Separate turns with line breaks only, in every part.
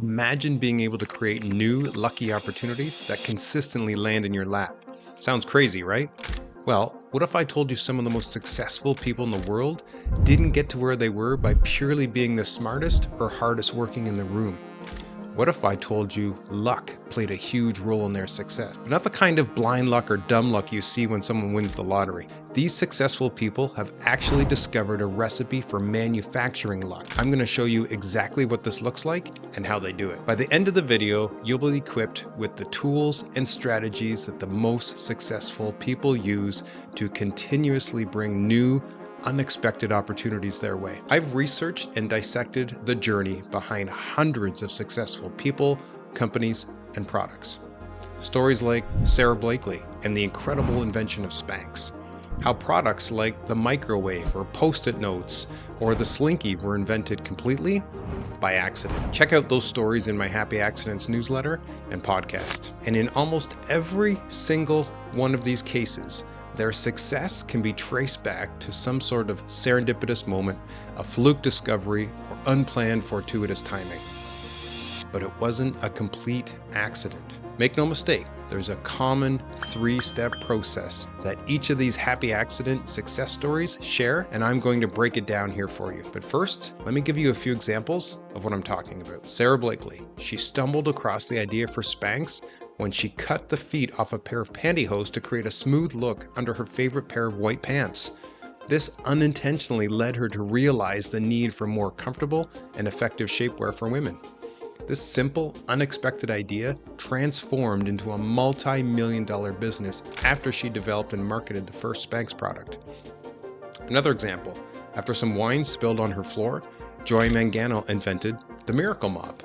Imagine being able to create new, lucky opportunities that consistently land in your lap. Sounds crazy, right? Well, what if I told you some of the most successful people in the world didn't get to where they were by purely being the smartest or hardest working in the room? What if I told you luck played a huge role in their success? But not the kind of blind luck or dumb luck you see when someone wins the lottery. These successful people have actually discovered a recipe for manufacturing luck. I'm going to show you exactly what this looks like and how they do it. By the end of the video, you'll be equipped with the tools and strategies that the most successful people use to continuously bring new, unexpected opportunities their way. I've researched and dissected the journey behind hundreds of successful people, companies, and products. Stories like Sarah Blakely and the incredible invention of Spanx. How products like the microwave or Post-it notes or the Slinky were invented completely by accident. Check out those stories in my Happy Accidents newsletter and podcast. And in almost every single one of these cases, their success can be traced back to some sort of serendipitous moment, a fluke discovery, or unplanned fortuitous timing. But it wasn't a complete accident. Make no mistake, there's a common 3-step process that each of these happy accident success stories share, and I'm going to break it down here for you. But first, let me give you a few examples of what I'm talking about. Sarah Blakely, she stumbled across the idea for Spanx when she cut the feet off a pair of pantyhose to create a smooth look under her favorite pair of white pants. This unintentionally led her to realize the need for more comfortable and effective shapewear for women. This simple, unexpected idea transformed into a multi-million-dollar business after she developed and marketed the first Spanx product. Another example, after some wine spilled on her floor, Joy Mangano invented the Miracle Mop.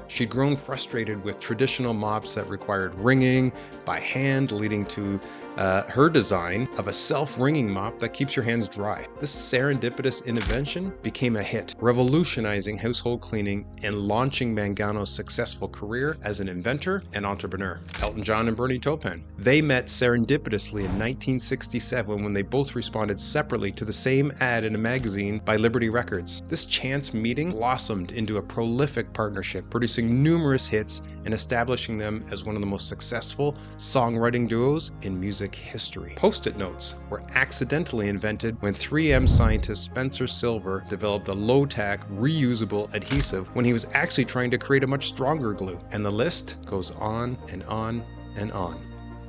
She'd grown frustrated with traditional mops that required wringing by hand, leading to her design of a self-wringing mop that keeps your hands dry. This serendipitous invention became a hit, revolutionizing household cleaning and launching Mangano's successful career as an inventor and entrepreneur. Elton John and Bernie Taupin. They met serendipitously in 1967 when they both responded separately to the same ad in a magazine by Liberty Records. This chance meeting blossomed into a prolific partnership, producing numerous hits and establishing them as one of the most successful songwriting duos in music history. Post-it notes were accidentally invented when 3M scientist Spencer Silver developed a low-tack, reusable adhesive when he was actually trying to create a much stronger glue. And the list goes on and on and on.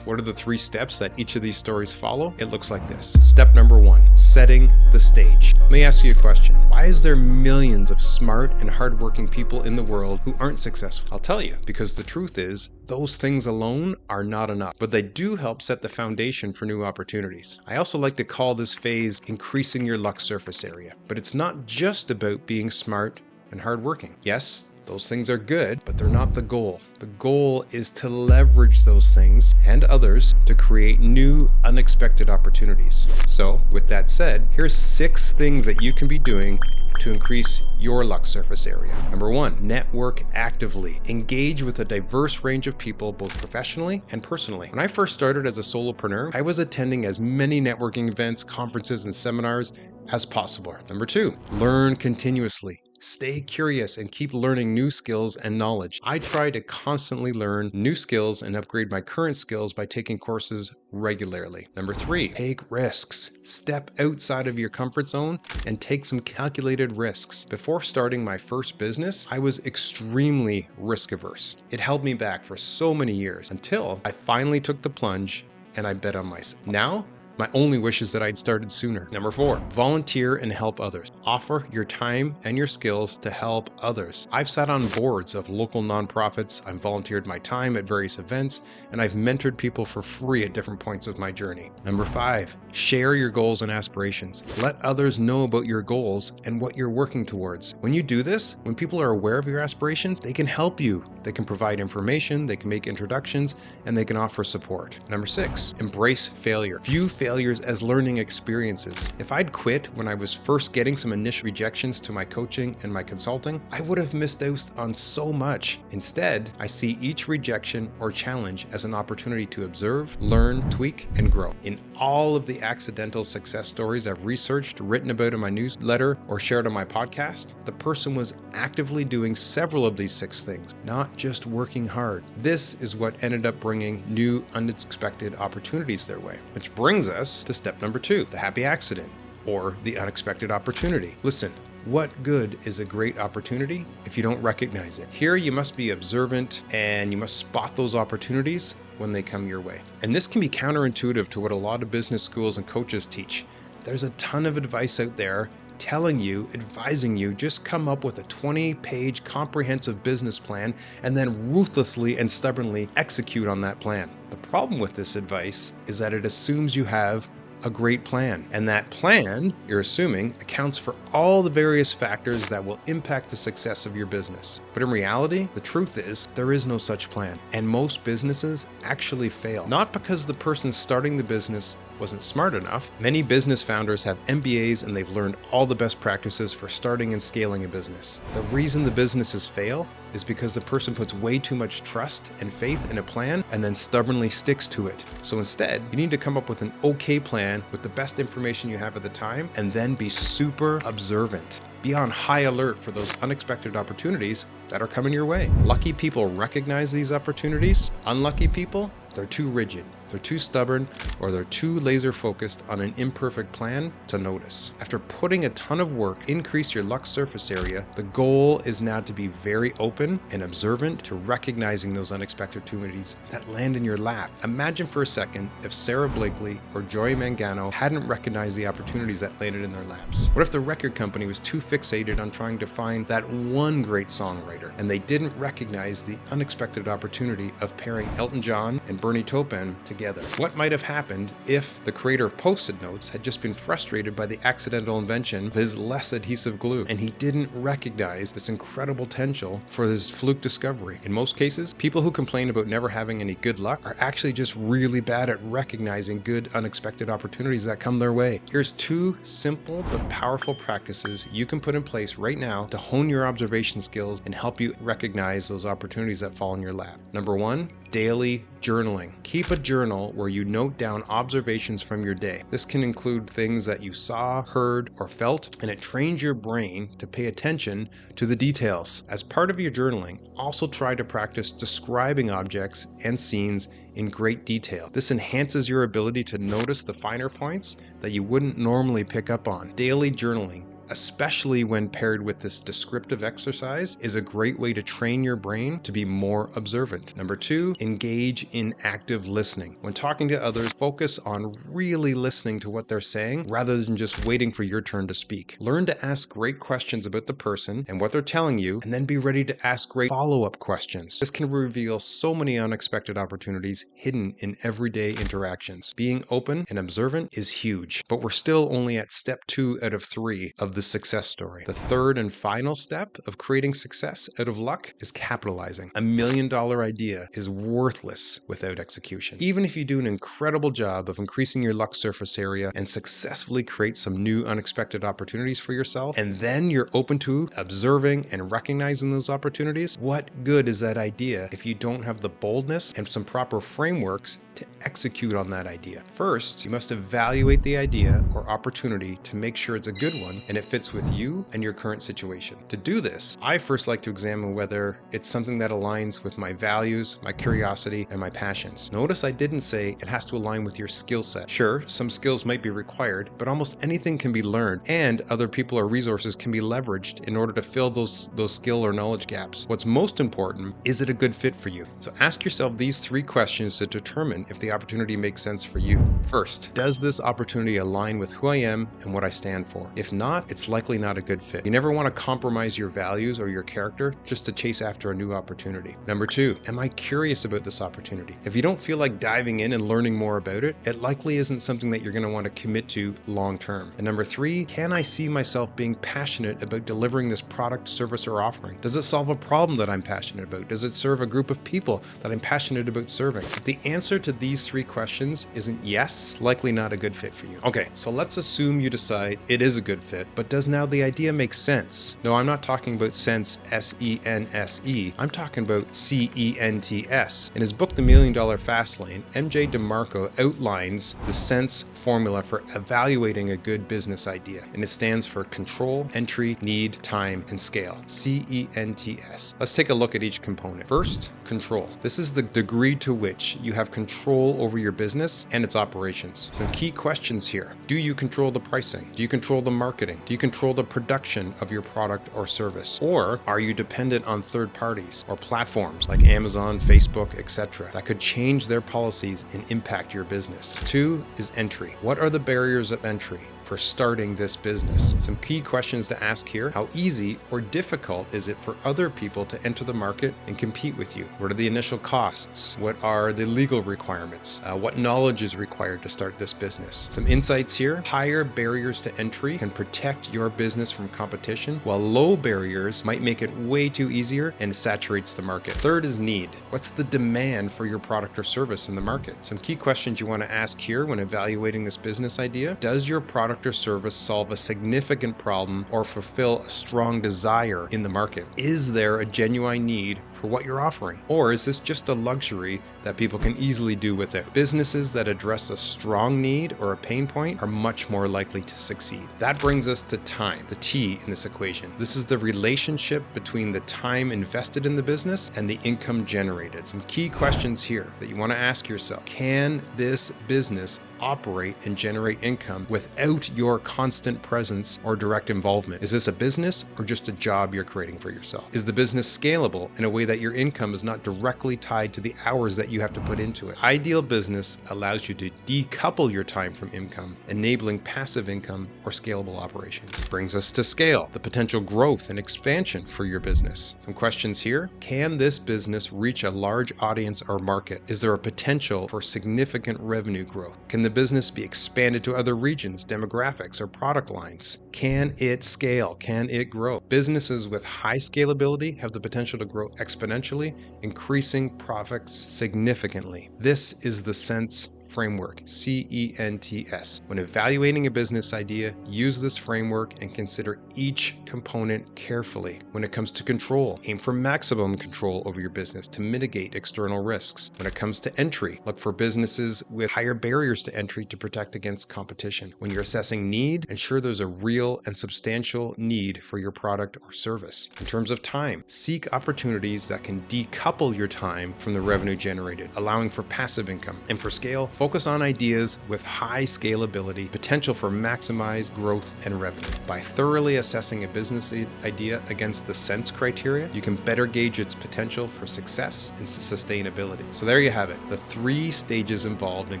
What are the 3 steps that each of these stories follow? It looks like this. Step number 1, setting the stage. Let me ask you a question. Why is there millions of smart and hardworking people in the world who aren't successful? I'll tell you, because the truth is, those things alone are not enough, but they do help set the foundation for new opportunities. I also like to call this phase increasing your luck surface area. But it's not just about being smart and hardworking. Yes, those things are good, but they're not the goal. The goal is to leverage those things and others to create new, unexpected opportunities. So, with that said, here's 6 things that you can be doing to increase your luck surface area. Number 1, network actively. Engage with a diverse range of people, both professionally and personally. When I first started as a solopreneur, I was attending as many networking events, conferences, and seminars as possible. Number 2, learn continuously. Stay curious and keep learning new skills and knowledge. I try to constantly learn new skills and upgrade my current skills by taking courses regularly. Number 3, take risks. Step outside of your comfort zone and take some calculated risks. Before starting my first business, I was extremely risk averse. It held me back for so many years until I finally took the plunge and I bet on myself. Now, my only wish is that I'd started sooner. Number 4, volunteer and help others. Offer your time and your skills to help others. I've sat on boards of local nonprofits, I've volunteered my time at various events, and I've mentored people for free at different points of my journey. Number 5, share your goals and aspirations. Let others know about your goals and what you're working towards. When you do this, when people are aware of your aspirations, they can help you. They can provide information, they can make introductions, and they can offer support. Number 6, embrace failure. View failure failures as learning experiences. If I'd quit when I was first getting some initial rejections to my coaching and my consulting, I would have missed out on so much. Instead, I see each rejection or challenge as an opportunity to observe, learn, tweak, and grow. In all of the accidental success stories I've researched, written about in my newsletter, or shared on my podcast, the person was actively doing several of these 6 things, not just working hard. This is what ended up bringing new, unexpected opportunities their way. Which brings us to step number 2, the happy accident, or the unexpected opportunity. Listen, what good is a great opportunity if you don't recognize it? Here you must be observant and you must spot those opportunities when they come your way. And this can be counterintuitive to what a lot of business schools and coaches teach. There's a ton of advice out there telling you, advising you, just come up with a 20-page comprehensive business plan and then ruthlessly and stubbornly execute on that plan. The problem with this advice is that it assumes you have a great plan. And that plan, you're assuming, accounts for all the various factors that will impact the success of your business. But in reality, the truth is there is no such plan. And most businesses actually fail. Not because the person starting the business wasn't smart enough. Many business founders have MBAs and they've learned all the best practices for starting and scaling a business. The reason the businesses fail is because the person puts way too much trust and faith in a plan and then stubbornly sticks to it. So instead, you need to come up with an okay plan with the best information you have at the time and then be super observant. Be on high alert for those unexpected opportunities that are coming your way. Lucky people recognize these opportunities. Unlucky people, they're too rigid. They're too stubborn, or they're too laser focused on an imperfect plan to notice. After putting a ton of work, increase your luck surface area, the goal is now to be very open and observant to recognizing those unexpected opportunities that land in your lap. Imagine for a second if Sarah Blakely or Joy Mangano hadn't recognized the opportunities that landed in their laps. What if the record company was too fixated on trying to find that one great songwriter and they didn't recognize the unexpected opportunity of pairing Elton John and Bernie Taupin together? What might have happened if the creator of Post-it notes had just been frustrated by the accidental invention of his less adhesive glue and he didn't recognize this incredible potential for this fluke discovery? In most cases, people who complain about never having any good luck are actually just really bad at recognizing good unexpected opportunities that come their way. Here's 2 simple but powerful practices you can put in place right now to hone your observation skills and help you recognize those opportunities that fall in your lap. Number 1, daily journaling. Keep a journal where you note down observations from your day. This can include things that you saw, heard, or felt, and it trains your brain to pay attention to the details. As part of your journaling, also try to practice describing objects and scenes in great detail. This enhances your ability to notice the finer points that you wouldn't normally pick up on. Daily journaling, especially when paired with this descriptive exercise, is a great way to train your brain to be more observant. Number 2, engage in active listening. When talking to others, focus on really listening to what they're saying rather than just waiting for your turn to speak. Learn to ask great questions about the person and what they're telling you, and then be ready to ask great follow-up questions. This can reveal so many unexpected opportunities hidden in everyday interactions. Being open and observant is huge, but we're still only at step 2 out of 3 of the success story. The third and final step of creating success out of luck is capitalizing. $1 million idea is worthless without execution. Even if you do an incredible job of increasing your luck surface area and successfully create some new unexpected opportunities for yourself, and then you're open to observing and recognizing those opportunities, what good is that idea if you don't have the boldness and some proper frameworks to execute on that idea? First, you must evaluate the idea or opportunity to make sure it's a good one and it fits with you and your current situation. To do this, I first like to examine whether it's something that aligns with my values, my curiosity, and my passions. Notice I didn't say it has to align with your skill set. Sure, some skills might be required, but almost anything can be learned, and other people or resources can be leveraged in order to fill those skill or knowledge gaps. What's most important, is it a good fit for you? So ask yourself these 3 questions to determine if the opportunity makes sense for you. First, does this opportunity align with who I am and what I stand for? If not, it's likely not a good fit. You never want to compromise your values or your character just to chase after a new opportunity. Number 2, am I curious about this opportunity? If you don't feel like diving in and learning more about it, it likely isn't something that you're going to want to commit to long term. And number 3, can I see myself being passionate about delivering this product, service, or offering? Does it solve a problem that I'm passionate about? Does it serve a group of people that I'm passionate about serving? If the answer to these 3 questions isn't yes, likely not a good fit for you. Okay, so let's assume you decide it is a good fit, but does now the idea make sense? No, I'm not talking about sense, S-E-N-S-E. I'm talking about C-E-N-T-S. In his book, The $1 Million Fastlane, MJ DeMarco outlines the sense formula for evaluating a good business idea, and it stands for control, entry, need, time, and scale. C-E-N-T-S. Let's take a look at each component. First, control. This is the degree to which you have control over your business and its operations. Some key questions here. Do you control the pricing? Do you control the marketing? Do you control the production of your product or service? Or are you dependent on third parties or platforms like Amazon, Facebook, etc. that could change their policies and impact your business? 2 is entry. What are the barriers of entry for starting this business? Some key questions to ask here. How easy or difficult is it for other people to enter the market and compete with you? What are the initial costs? What are the legal requirements? What knowledge is required to start this business? Some insights here. Higher barriers to entry can protect your business from competition, while low barriers might make it way too easier and saturates the market. 3rd is need. What's the demand for your product or service in the market? Some key questions you want to ask here when evaluating this business idea. Does your product or service solve a significant problem or fulfill a strong desire in the market? Is there a genuine need for what you're offering? Or is this just a luxury that people can easily do without? Businesses that address a strong need or a pain point are much more likely to succeed. That brings us to time, the T in this equation. This is the relationship between the time invested in the business and the income generated. Some key questions here that you want to ask yourself. Can this business operate and generate income without your constant presence or direct involvement? Is this a business or just a job you're creating for yourself? Is the business scalable in a way that your income is not directly tied to the hours that you have to put into it? Ideal business allows you to decouple your time from income, enabling passive income or scalable operations. Brings us to scale, the potential growth and expansion for your business. Some questions here. Can this business reach a large audience or market? Is there a potential for significant revenue growth? Can the business be expanded to other regions, demographics, or product lines? Can it scale? Can it grow? Businesses with high scalability have the potential to grow exponentially, increasing profits significantly. This is the sense framework, C-E-N-T-S. When evaluating a business idea, use this framework and consider each component carefully. When it comes to control, aim for maximum control over your business to mitigate external risks. When it comes to entry, look for businesses with higher barriers to entry to protect against competition. When you're assessing need, ensure there's a real and substantial need for your product or service. In terms of time, seek opportunities that can decouple your time from the revenue generated, allowing for passive income. And for scale, focus on ideas with high scalability, potential for maximized growth and revenue. By thoroughly assessing a business idea against the sense criteria, you can better gauge its potential for success and sustainability. So there you have it, the 3 stages involved in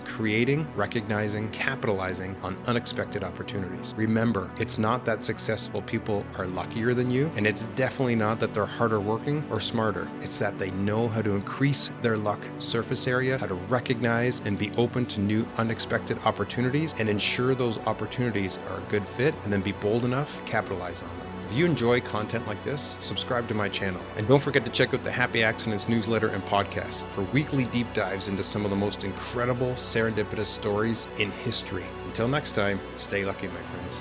creating, recognizing, capitalizing on unexpected opportunities. Remember, it's not that successful people are luckier than you, and it's definitely not that they're harder working or smarter. It's that they know how to increase their luck surface area, how to recognize and be open to new unexpected opportunities, and ensure those opportunities are a good fit, and then be bold enough to capitalize on them. If you enjoy content like this, subscribe to my channel. And don't forget to check out the Happy Accidents newsletter and podcast for weekly deep dives into some of the most incredible serendipitous stories in history. Until next time, stay lucky, my friends.